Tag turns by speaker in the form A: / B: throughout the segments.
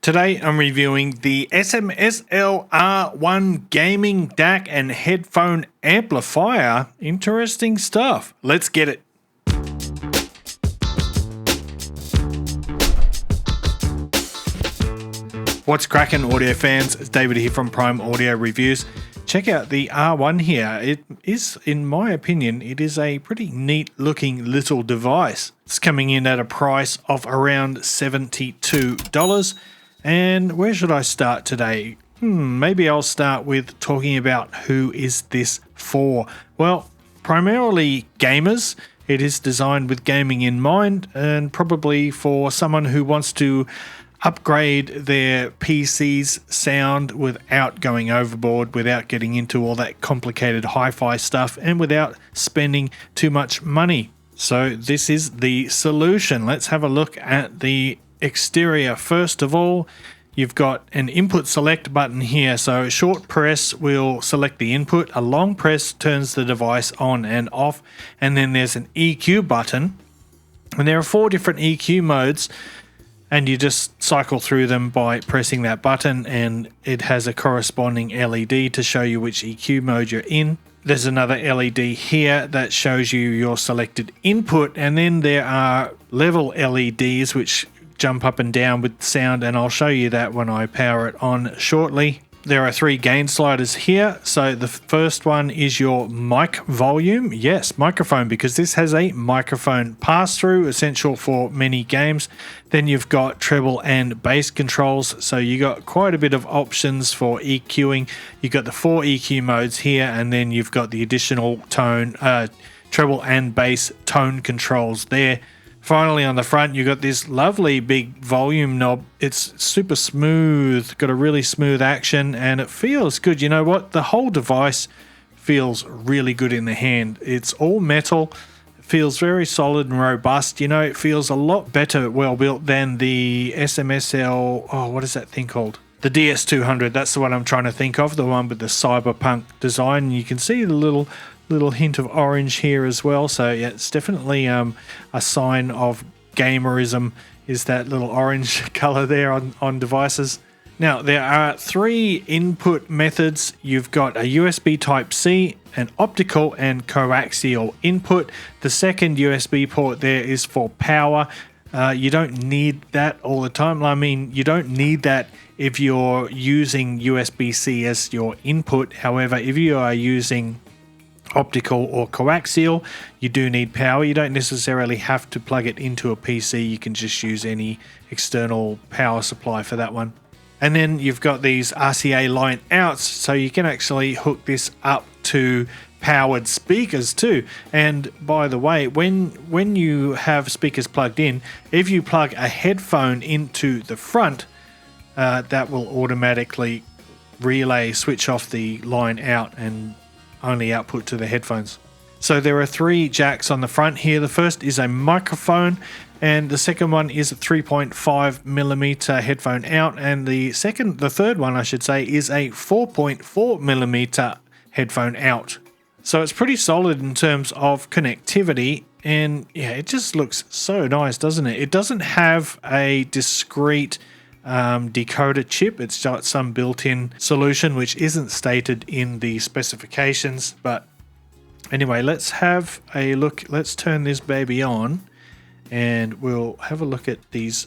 A: Today I'm reviewing the SMSL R1 gaming DAC and headphone amplifier. Interesting stuff. Let's get it. What's cracking, audio fans? It's David here from Prime Audio Reviews. Check out the R1 here. It is, in my opinion, it is a pretty neat looking little device. It's coming in at a price of around $72. And where should I start today? Maybe I'll start with talking about who is this for. Well, primarily gamers. It is designed with gaming in mind, and probably for someone who wants to upgrade their PC's sound without going overboard, without getting into all that complicated hi-fi stuff, and without spending too much money. So this is the solution. Let's have a look at the exterior. First of all, you've got an input select button here. So a short press will select the input, a long press turns the device on and off, and then there's an EQ button. And there are 4 different EQ modes, and you just cycle through them by pressing that button, and it has a corresponding LED to show you which EQ mode you're in. There's another LED here that shows you your selected input, and then there are level LEDs which jump up and down with sound, and I'll show you that when I power it on shortly. There are 3 gain sliders here. So the first one is your mic volume. Yes, microphone, because this has a microphone pass-through, essential for many games. Then you've got treble and bass controls. So you got quite a bit of options for EQing. You've got the 4 EQ modes here, and then you've got the additional tone, treble and bass tone controls there. Finally, on the front, you've got this lovely big volume knob. It's super smooth, got a really smooth action, and it feels good. You know what? The whole device feels really good in the hand. It's all metal. It feels very solid and robust. You know, it feels a lot better, well built than the SMSL, what is that thing called? The DS200, that's the one I'm trying to think of, the one with the cyberpunk design. You can see the little hint of orange here as well. So yeah, it's definitely a sign of gamerism, is that little orange color there on devices. Now, there are 3 input methods. You've got a USB Type-C, an optical and coaxial input. The second USB port there is for power. You don't need that all the time. I mean, you don't need that if you're using USB-C as your input. However, if you are using optical or coaxial, you do need power. You don't necessarily have to plug it into a PC. You can just use any external power supply for that one. And then you've got these RCA line outs, so you can actually hook this up to powered speakers too. And by the way, when you have speakers plugged in, if you plug a headphone into the front, that will automatically relay switch off the line out and only output to the headphones. So there are 3 jacks on the front here. The first is a microphone, and the second one is a 3.5mm headphone out, and the third one I should say is a 4.4mm headphone out. So it's pretty solid in terms of connectivity, and yeah, it just looks so nice, doesn't it? It doesn't have a discrete decoder chip. It's got some built-in solution which isn't stated in the specifications. But anyway, let's have a look. Let's turn this baby on and we'll have a look at these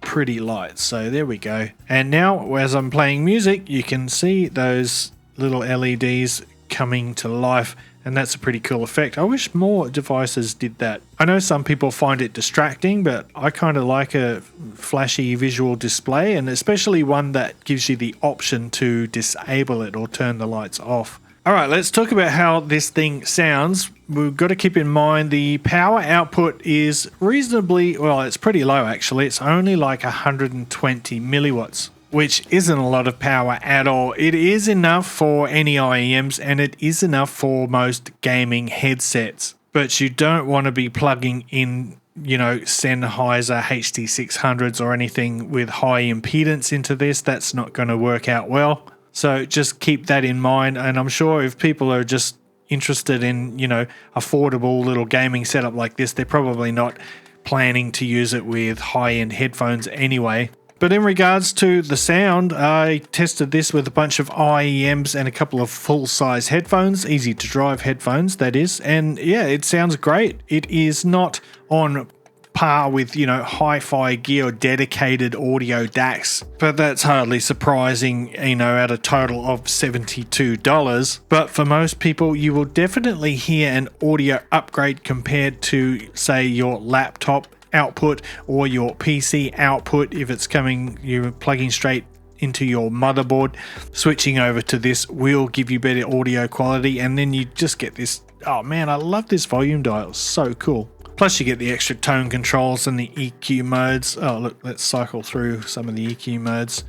A: pretty lights. So there we go. And now as I'm playing music, you can see those little LEDs coming to life, and that's a pretty cool effect. I wish more devices did that. I know some people find it distracting, but I kind of like a flashy visual display, and especially one that gives you the option to disable it or turn the lights off. Alright, let's talk about how this thing sounds. We've got to keep in mind the power output is reasonably, well, it's pretty low actually. It's only like 120 milliwatts, which isn't a lot of power at all. It is enough for any IEMs, and it is enough for most gaming headsets. But you don't want to be plugging in, you know, Sennheiser HD600s or anything with high impedance into this. That's not going to work out well. So just keep that in mind. And I'm sure if people are just interested in, you know, affordable little gaming setup like this, they're probably not planning to use it with high-end headphones anyway. But in regards to the sound, I tested this with a bunch of IEMs and a couple of full-size headphones, easy to drive headphones that is, and yeah, it sounds great. It is not on par with, you know, hi-fi gear or dedicated audio DACs, but that's hardly surprising, you know, at a total of $72. But for most people, you will definitely hear an audio upgrade compared to, say, your laptop output or your PC output. If it's coming, you're plugging straight into your motherboard, switching over to this will give you better audio quality, and then you just get this, oh man, I love this volume dial, it's so cool. Plus you get the extra tone controls and the EQ modes. Oh look, let's cycle through some of the EQ modes.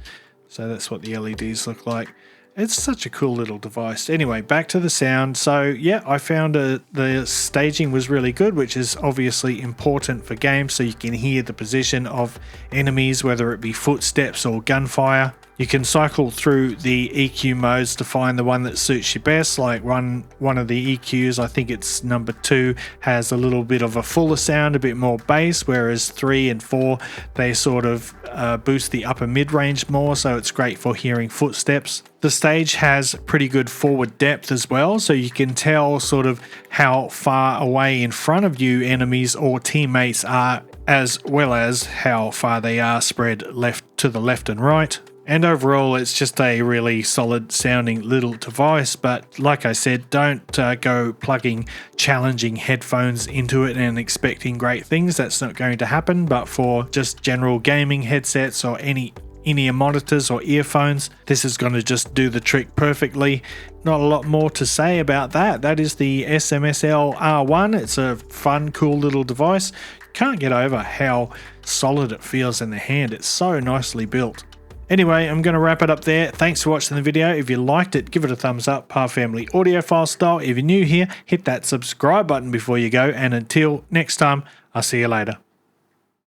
A: So that's what the LEDs look like. It's such a cool little device. Anyway, back to the sound. So yeah, I found the staging was really good, which is obviously important for games, so you can hear the position of enemies, whether it be footsteps or gunfire. You can cycle through the EQ modes to find the one that suits you best. Like one of the EQs, I think it's number 2, has a little bit of a fuller sound, a bit more bass, whereas 3 and 4, they sort of boost the upper mid-range more, so it's great for hearing footsteps. The stage has pretty good forward depth as well, so you can tell sort of how far away in front of you enemies or teammates are, as well as how far they are spread to the left and right. And overall, it's just a really solid sounding little device, but like I said, don't go plugging challenging headphones into it and expecting great things. That's not going to happen. But for just general gaming headsets or any in-ear monitors or earphones, this is going to just do the trick perfectly. Not a lot more to say about that. That is the SMSL R1. It's a fun, cool little device. Can't get over how solid it feels in the hand. It's so nicely built. Anyway, I'm going to wrap it up there. Thanks for watching the video. If you liked it, give it a thumbs up. Par Family Audiophile style. If you're new here, hit that subscribe button before you go. And until next time, I'll see you later.